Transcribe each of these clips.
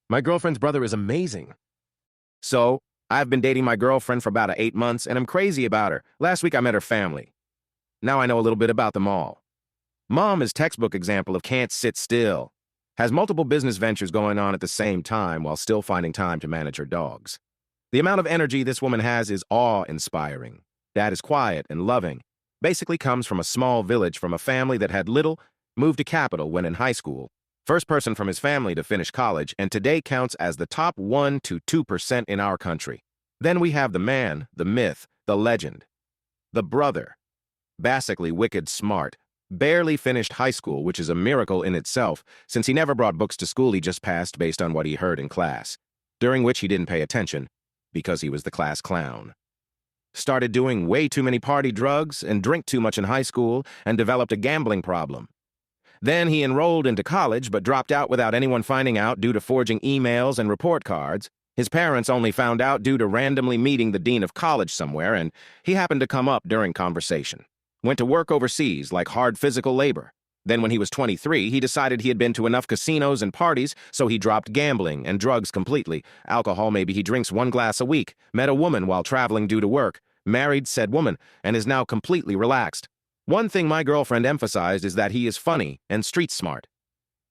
My girlfriend's brother is amazing. So, I've been dating my girlfriend for about 8 months, and I'm crazy about her. Last week I met her family. Now I know a little bit about them all. Mom is textbook example of can't sit still. Has multiple business ventures going on at the same time while still finding time to manage her dogs. The amount of energy this woman has is awe-inspiring. Dad is quiet and loving. Basically comes from a small village from a family that had little, moved to capital when in high school. First person from his family to finish college, and today counts as the top 1 to 2% in our country. Then we have the man, the myth, the legend. The brother. Basically wicked smart. Barely finished high school, which is a miracle in itself, since he never brought books to school. He just passed based on what he heard in class, during which he didn't pay attention, because he was the class clown. Started doing way too many party drugs and drink too much in high school and developed a gambling problem. Then he enrolled into college but dropped out without anyone finding out due to forging emails and report cards. His parents only found out due to randomly meeting the dean of college somewhere, and he happened to come up during conversation. Went to work overseas, like hard physical labor. Then when he was 23, he decided he had been to enough casinos and parties, so he dropped gambling and drugs completely. Alcohol, maybe he drinks 1 glass a week. Met a woman while traveling due to work. Married said woman, and is now completely relaxed. One thing my girlfriend emphasized is that he is funny and street smart.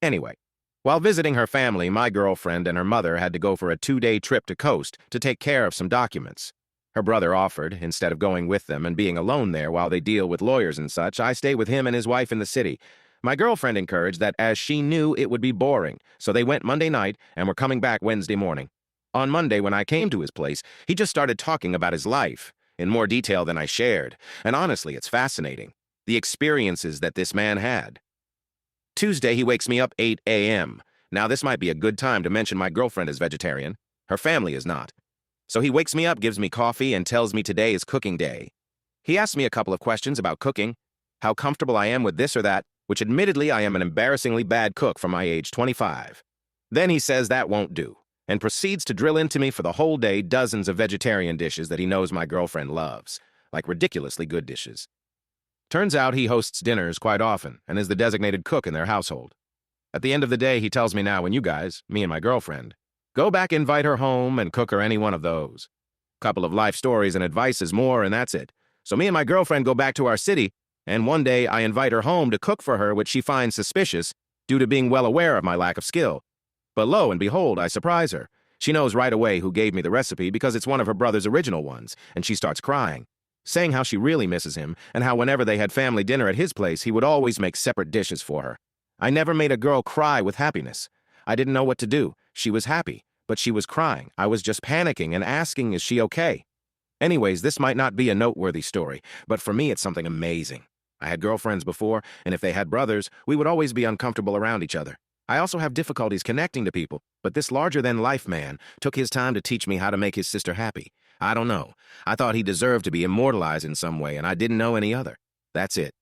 Anyway, while visiting her family, my girlfriend and her mother had to go for a 2-day trip to Coast to take care of some documents. Her brother offered, instead of going with them and being alone there while they deal with lawyers and such, I stay with him and his wife in the city. My girlfriend encouraged that as she knew it would be boring, so they went Monday night and were coming back Wednesday morning. On Monday, when I came to his place, he just started talking about his life, in more detail than I shared, and honestly, it's fascinating. The experiences that this man had. Tuesday, he wakes me up 8 a.m. Now, this might be a good time to mention my girlfriend is vegetarian. Her family is not. So he wakes me up, gives me coffee, and tells me today is cooking day. He asks me a couple of questions about cooking, how comfortable I am with this or that, which admittedly I am an embarrassingly bad cook for my age 25. Then he says that won't do, and proceeds to drill into me for the whole day dozens of vegetarian dishes that he knows my girlfriend loves, like ridiculously good dishes. Turns out he hosts dinners quite often and is the designated cook in their household. At the end of the day, he tells me now, when you guys, me and my girlfriend, go back, invite her home, and cook her any one of those. Couple of life stories and advices more, and that's it. So me and my girlfriend go back to our city, and one day I invite her home to cook for her, which she finds suspicious due to being well aware of my lack of skill. But lo and behold, I surprise her. She knows right away who gave me the recipe because it's one of her brother's original ones, and she starts crying, saying how she really misses him and how whenever they had family dinner at his place, he would always make separate dishes for her. I never made a girl cry with happiness. I didn't know what to do. She was happy, but she was crying. I was just panicking and asking, is she okay? Anyways, this might not be a noteworthy story, but for me, it's something amazing. I had girlfriends before, and if they had brothers, we would always be uncomfortable around each other. I also have difficulties connecting to people, but this larger-than-life man took his time to teach me how to make his sister happy. I don't know. I thought he deserved to be immortalized in some way, and I didn't know any other. That's it.